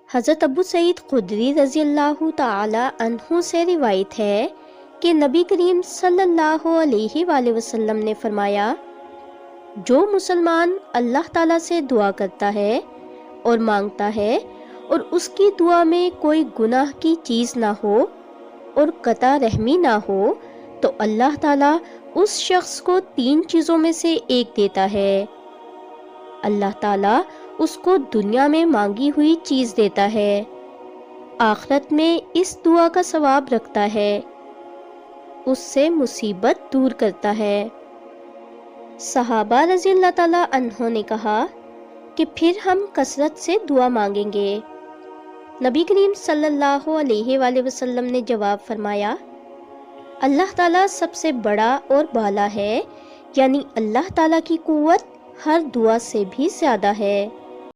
हज़रत अबू सईद खुदरी रज़ी अल्लाह ताला अन्हु से रिवायत है कि नबी करीम सल्लल्लाहु अलैहि वसल्लम ने फरमाया, जो मुसलमान अल्लाह ताला से दुआ करता है और मांगता है और उसकी दुआ में कोई गुनाह की चीज़ ना हो और कता रहमी ना हो, तो अल्लाह ताला उस शख्स को 3 चीज़ों में से एक देता है। अल्लाह ताला उसको दुनिया में मांगी हुई चीज़ देता है, आखिरत में इस दुआ का सवाब रखता है, उससे मुसीबत दूर करता है। सहाबा रज़ी अल्लाह ताला अन्हों ने कहा कि फिर हम कसरत से दुआ मांगेंगे। नबी करीम सल्लल्लाहु अलैहि वसल्लम ने जवाब फरमाया, अल्लाह ताला सबसे बड़ा और बाला है, यानी अल्लाह ताला की कुव्वत हर दुआ से भी ज़्यादा है।